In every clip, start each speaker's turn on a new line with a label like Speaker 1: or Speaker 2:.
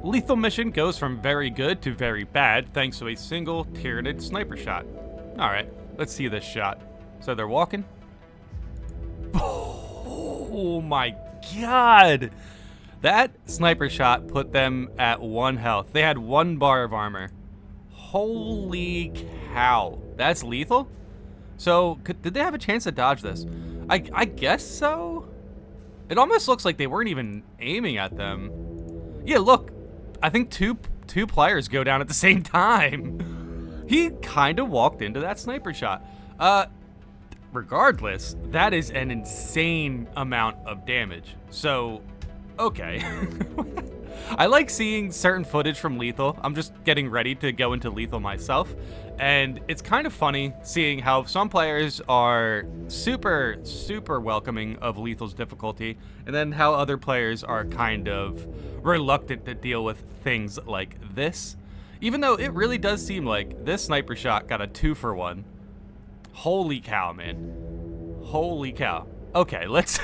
Speaker 1: Lethal mission goes from very good to very bad thanks to a single Tyranid sniper shot. Alright, let's see this shot. So they're walking. Oh my god! That sniper shot put them at 1 health. They had 1 bar of armor. Holy cow. That's lethal? So, did they have a chance to dodge this? I guess so? It almost looks like they weren't even aiming at them. Yeah, look. I think two players go down at the same time. He kind of walked into that sniper shot. Regardless, that is an insane amount of damage. So, okay. I like seeing certain footage from Lethal. I'm just getting ready to go into Lethal myself. And it's kind of funny seeing how some players are super, super welcoming of Lethal's difficulty, and then how other players are kind of reluctant to deal with things like this. Even though it really does seem like this sniper shot got a 2-for-1. Holy cow, man. Holy cow. Okay, let's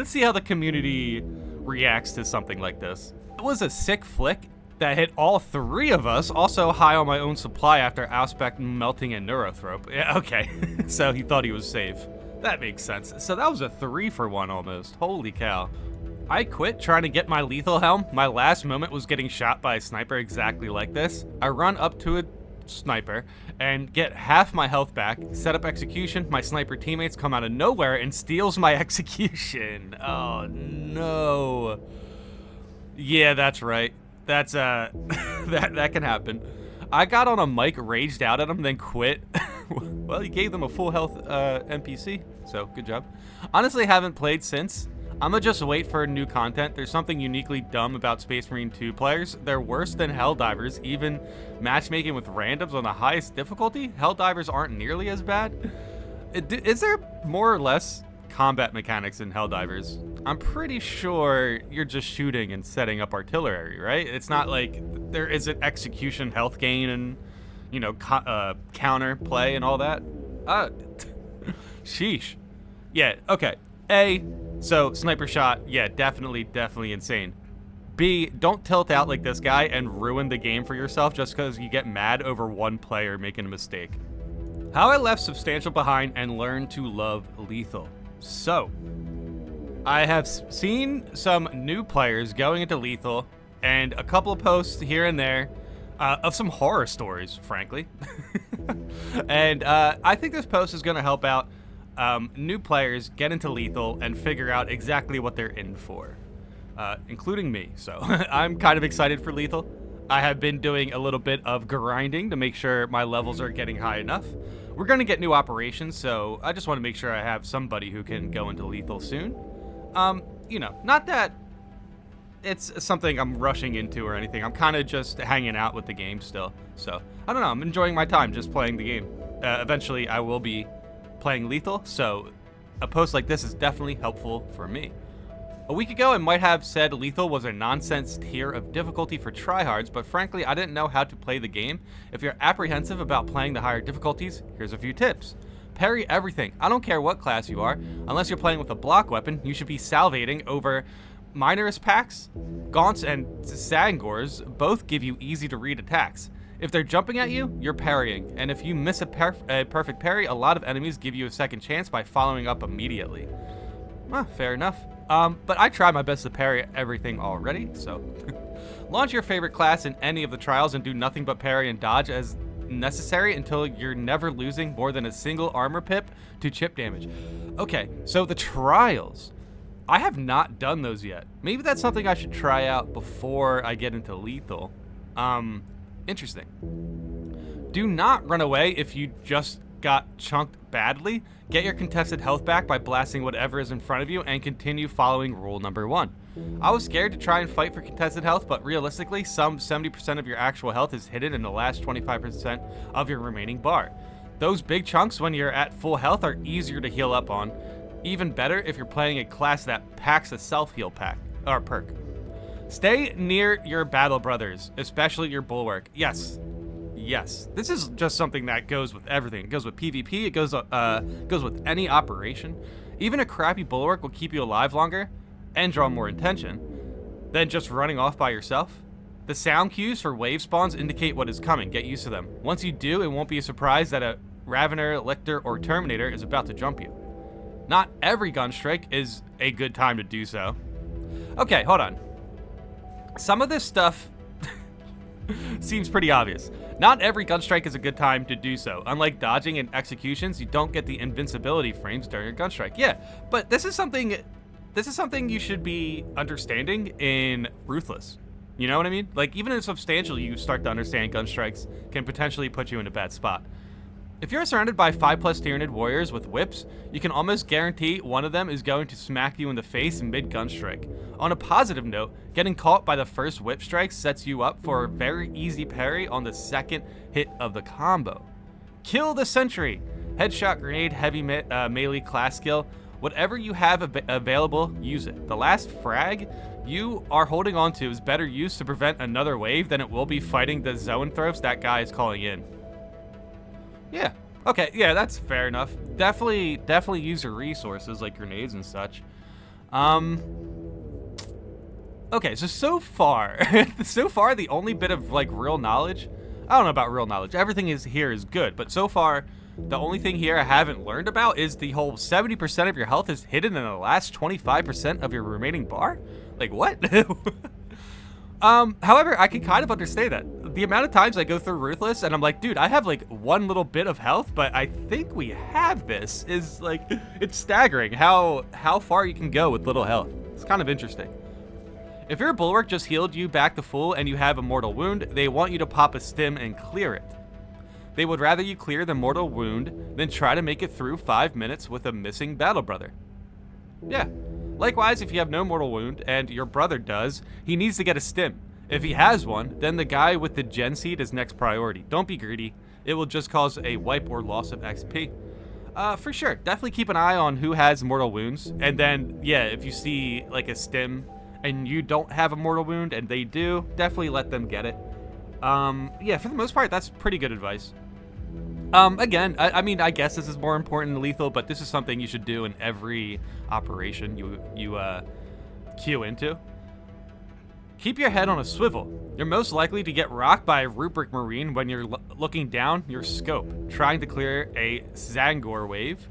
Speaker 1: see how the community reacts to something like this. It was a sick flick that hit all 3 of us, also high on my own supply after Aspect melting and Neurothrope. Yeah, okay, so he thought he was safe. That makes sense. So that was a 3-for-1 almost. Holy cow. I quit trying to get my lethal helm. My last moment was getting shot by a sniper exactly like this. I run up to a sniper and get half my health back, set up execution. My sniper teammates come out of nowhere and steals my execution. Oh no. Yeah, that's right. That's that can happen. I got on a mic, raged out at him, then quit. Well, he gave them a full health NPC, so good job. Honestly, haven't played since. I'ma just wait for new content. There's something uniquely dumb about Space Marine 2 players. They're worse than Helldivers, even matchmaking with randoms on the highest difficulty. Helldivers aren't nearly as bad. Is there more or less combat mechanics in Helldivers? I'm pretty sure you're just shooting and setting up artillery, right? It's not like there isn't execution health gain and, you know, counter play and all that. Sheesh. Yeah, okay. A, so sniper shot, yeah, definitely insane. B, don't tilt out like this guy and ruin the game for yourself just because you get mad over one player making a mistake. How I left Substantial behind and learned to love Lethal. So, I have seen some new players going into Lethal and a couple of posts here and there of some horror stories, frankly. And I think this post is going to help out new players get into Lethal and figure out exactly what they're in for, including me. So I'm kind of excited for Lethal. I have been doing a little bit of grinding to make sure my levels are getting high enough. We're going to get new operations, so I just want to make sure I have somebody who can go into Lethal soon. You know, not that it's something I'm rushing into or anything. I'm kind of just hanging out with the game still. So, I don't know. I'm enjoying my time just playing the game. Eventually, I will be playing Lethal, so a post like this is definitely helpful for me. A week ago, I might have said Lethal was a nonsense tier of difficulty for tryhards, but frankly, I didn't know how to play the game. If you're apprehensive about playing the higher difficulties, here's a few tips. Parry everything. I don't care what class you are. Unless you're playing with a block weapon, you should be salvating over Minorous Packs. Gaunts and Sangors both give you easy to read attacks. If they're jumping at you, you're parrying. And if you miss a perfect parry, a lot of enemies give you a second chance by following up immediately. Fair enough. But I try my best to parry everything already, so. Launch your favorite class in any of the trials and do nothing but parry and dodge as necessary until you're never losing more than a single armor pip to chip damage. Okay, so the trials. I have not done those yet. Maybe that's something I should try out before I get into Lethal. Interesting. Do not run away if you just got chunked badly. Get your contested health back by blasting whatever is in front of you and continue following rule number 1. I was scared to try and fight for contested health, but realistically, some 70% of your actual health is hidden in the last 25% of your remaining bar. Those big chunks when you're at full health are easier to heal up on. Even better if you're playing a class that packs a self-heal pack or perk. Stay near your battle brothers, especially your bulwark. Yes. This is just something that goes with everything. It goes with PvP. It goes with any operation. Even a crappy bulwark will keep you alive longer and draw more attention. than just running off by yourself. The sound cues for wave spawns indicate what is coming. Get used to them. Once you do, it won't be a surprise that a Ravener, Lictor, or Terminator is about to jump you. Not every gun strike is a good time to do so. Okay, hold on. Some of this stuff seems pretty obvious. Not every gun strike is a good time to do so. Unlike dodging and executions, you don't get the invincibility frames during a gun strike. Yeah, but this is something you should be understanding in Ruthless. You know what I mean? Like, even in Substantial, you start to understand gun strikes can potentially put you in a bad spot. If you're surrounded by 5+ Tyranid warriors with whips, you can almost guarantee one of them is going to smack you in the face mid-gun strike. On a positive note, getting caught by the first whip strike sets you up for a very easy parry on the second hit of the combo. Kill the sentry! Headshot, grenade, heavy melee class skill. Whatever you have available, use it. The last frag you are holding on to is better used to prevent another wave than it will be fighting the zoanthropes that guy is calling in. Yeah. Okay. Yeah, that's fair enough. Definitely use your resources like grenades and such. Okay. So far, the only bit of like real knowledge. I don't know about real knowledge. Everything here is good, but so far, the only thing here I haven't learned about is the whole 70% of your health is hidden in the last 25% of your remaining bar. Like what? However, I can kind of understand that. The amount of times I go through Ruthless and I'm like, dude, I have like one little bit of health, but I think we have this is like, it's staggering how far you can go with little health. It's kind of interesting. If your bulwark just healed you back to full and you have a mortal wound, they want you to pop a stim and clear it. They would rather you clear the mortal wound than try to make it through 5 minutes with a missing battle brother. Yeah. Likewise, if you have no mortal wound and your brother does, he needs to get a stim. If he has one, then the guy with the gen seed is next priority. Don't be greedy. It will just cause a wipe or loss of XP. For sure, definitely keep an eye on who has mortal wounds. And then, yeah, if you see like a stim and you don't have a mortal wound and they do, definitely let them get it. Yeah, for the most part, that's pretty good advice. Again, I mean, I guess this is more important than lethal, but this is something you should do in every operation you queue into. Keep your head on a swivel. You're most likely to get rocked by a rubric marine when you're looking down your scope, trying to clear a Zangor wave.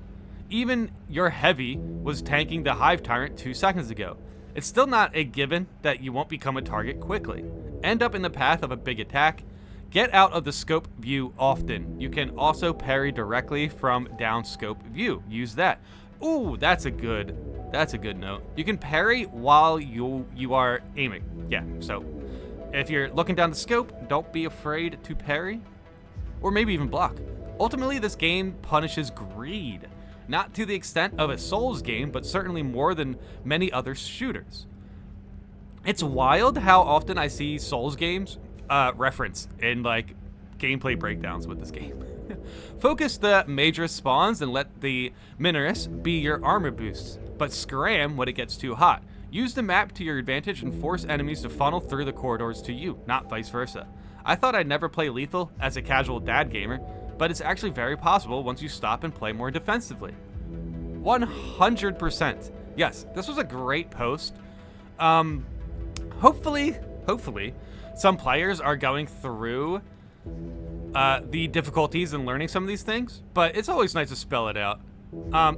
Speaker 1: Even your heavy was tanking the Hive Tyrant 2 seconds ago. It's still not a given that you won't become a target quickly. End up in the path of a big attack. Get out of the scope view often. You can also parry directly from down scope view. Use that. Ooh, that's a good note. You can parry while you are aiming. Yeah, so if you're looking down the scope, don't be afraid to parry or maybe even block. Ultimately, this game punishes greed. Not to the extent of a Souls game, but certainly more than many other shooters. It's wild how often I see Souls games referenced in like gameplay breakdowns with this game. Focus the major spawns and let the Minerus be your armor boosts, but scram when it gets too hot. Use the map to your advantage and force enemies to funnel through the corridors to you, not vice versa. I thought I'd never play lethal as a casual dad gamer, but it's actually very possible once you stop and play more defensively. 100%. Yes, this was a great post. Hopefully, some players are going through the difficulties in learning some of these things, but it's always nice to spell it out.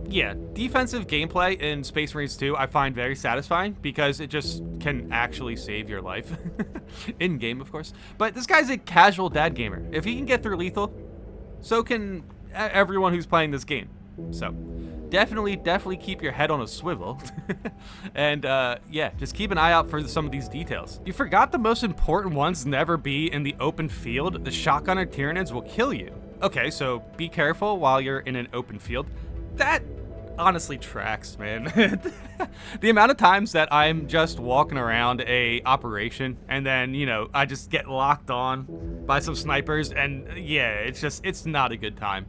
Speaker 1: Yeah, defensive gameplay in Space Marines 2 I find very satisfying because it just can actually save your life. In-game, of course. But this guy's a casual dad gamer. If he can get through lethal, so can everyone who's playing this game. So, definitely keep your head on a swivel. And, yeah, just keep an eye out for some of these details. You forgot the most important ones never be in the open field. The shotgunner Tyranids will kill you. Okay, so be careful while you're in an open field. That honestly tracks, man. The amount of times that I'm just walking around a operation and then, you know, I just get locked on by some snipers and yeah, it's not a good time.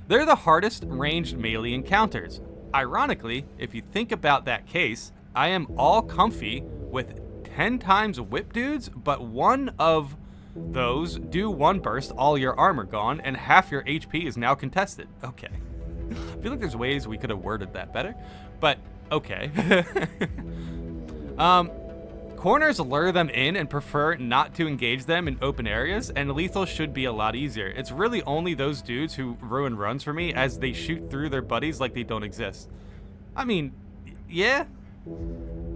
Speaker 1: They're the hardest ranged melee encounters. Ironically, if you think about that case, I am all comfy with 10 times whip dudes, but one of those do one burst, all your armor gone, and half your HP is now contested. Okay. I feel like there's ways we could have worded that better, but okay. Corners lure them in and prefer not to engage them in open areas, and lethal should be a lot easier. It's really only those dudes who ruin runs for me as they shoot through their buddies like they don't exist. I mean, yeah.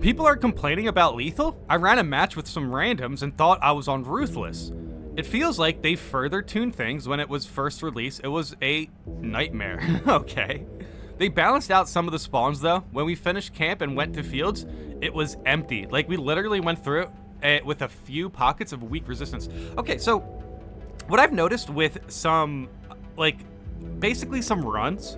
Speaker 1: People are complaining about lethal? I ran a match with some randoms and thought I was on Ruthless. It feels like they further tuned things. When it was first released, it was a nightmare. Okay. They balanced out some of the spawns though. When we finished camp and went to fields, it was empty. Like, we literally went through it with a few pockets of weak resistance. Okay, so what I've noticed with some, like, basically some runs,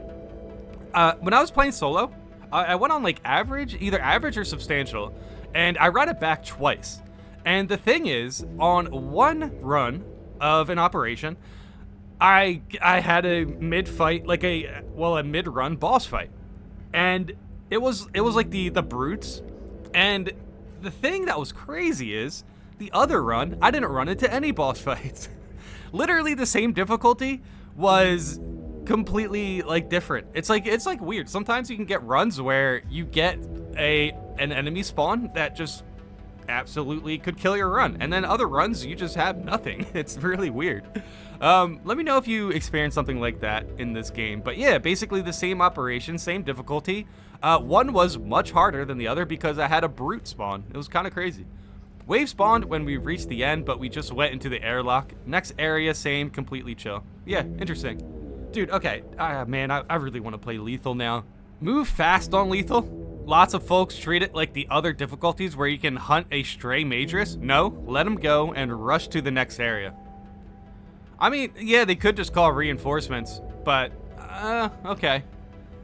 Speaker 1: when I was playing solo, I went on like average, either average or substantial, and I ran it back twice. And the thing is, on one run of an operation, I had a mid-fight, like a mid-run boss fight. And it was like the brutes. And the thing that was crazy is, the other run, I didn't run into any boss fights. Literally the same difficulty was completely like different. It's like weird. Sometimes you can get runs where you get an enemy spawn that just absolutely could kill your run, and then other runs you just have nothing. It's really weird. Let me know if you experience something like that in this game. But yeah, basically the same operation, same difficulty. One was much harder than the other because I had a brute spawn. It was kind of crazy. Wave spawned when we reached the end, but we just went into the airlock. Next area, same, completely chill. Yeah, interesting. Dude, okay, man, I really want to play lethal now. Move fast on lethal. Lots of folks treat it like the other difficulties where you can hunt a stray Matrix. No, let them go and rush to the next area. I mean, yeah, they could just call reinforcements, but, okay.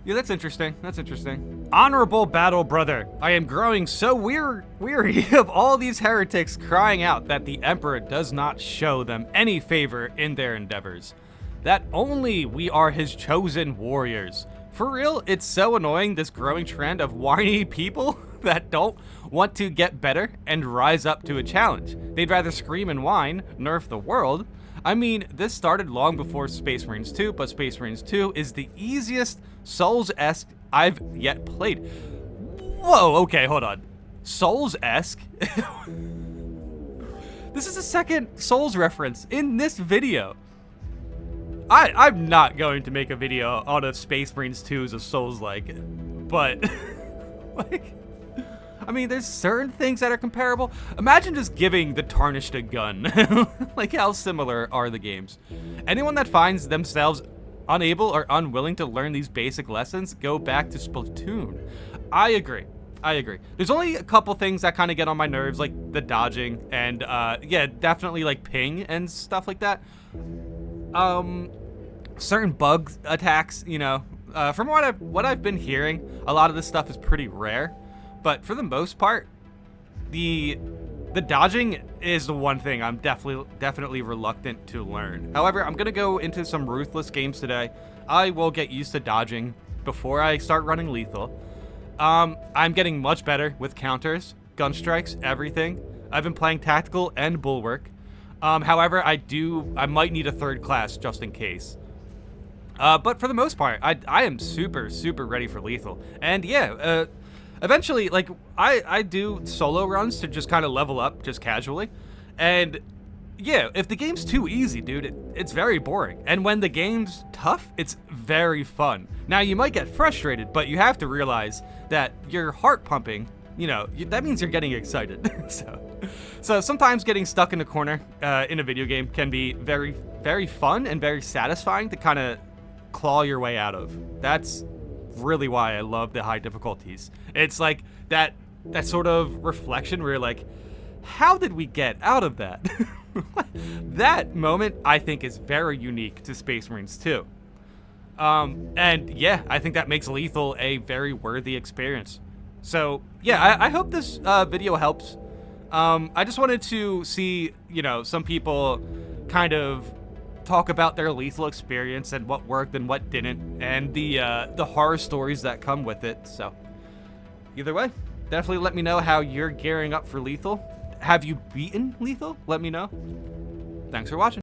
Speaker 1: Yeah, that's interesting. That's interesting. Honorable battle, brother. I am growing so weary of all these heretics crying out that the Emperor does not show them any favor in their endeavors. That only we are his chosen warriors. For real, it's so annoying, this growing trend of whiny people that don't want to get better and rise up to a challenge. They'd rather scream and whine, nerf the world. I mean, this started long before Space Marines 2, but Space Marines 2 is the easiest Souls-esque I've yet played. Whoa, okay, hold on. Souls-esque? This is the second Souls reference in this video. I'm not going to make a video on if Space Marines 2 is a Souls-like, but, like, I mean, there's certain things that are comparable. Imagine just giving the Tarnished a gun. Like, how similar are the games? Anyone that finds themselves unable or unwilling to learn these basic lessons, go back to Splatoon. I agree. There's only a couple things that kind of get on my nerves, like the dodging and, yeah, definitely, like, ping and stuff like that. Certain bug attacks, you know, from what I've been hearing, a lot of this stuff is pretty rare, but for the most part, the dodging is the one thing I'm definitely reluctant to learn. However, I'm gonna go into some Ruthless games today. I will get used to dodging before I start running lethal. I'm getting much better with counters, gun strikes, everything. I've been playing tactical and bulwark. However, I might need a third class just in case. But for the most part, I am super ready for lethal. And yeah, eventually, like, I do solo runs to just kind of level up just casually. And yeah, if the game's too easy, dude, it's very boring. And when the game's tough, it's very fun. Now, you might get frustrated, but you have to realize that your heart pumping, you know, that means you're getting excited. So sometimes getting stuck in a corner in a video game can be very fun and very satisfying to kind of claw your way out of. That's really why I love the high difficulties. It's like that sort of reflection where you're like, how did we get out of that? That moment, I think, is very unique to Space Marines 2. And yeah, I think that makes lethal a very worthy experience. So yeah, I hope this video helps. I just wanted to see, you know, some people kind of talk about their lethal experience and what worked and what didn't, and the horror stories that come with it. So either way, definitely let me know how you're gearing up for lethal. Have you beaten lethal? Let me know. Thanks for watching.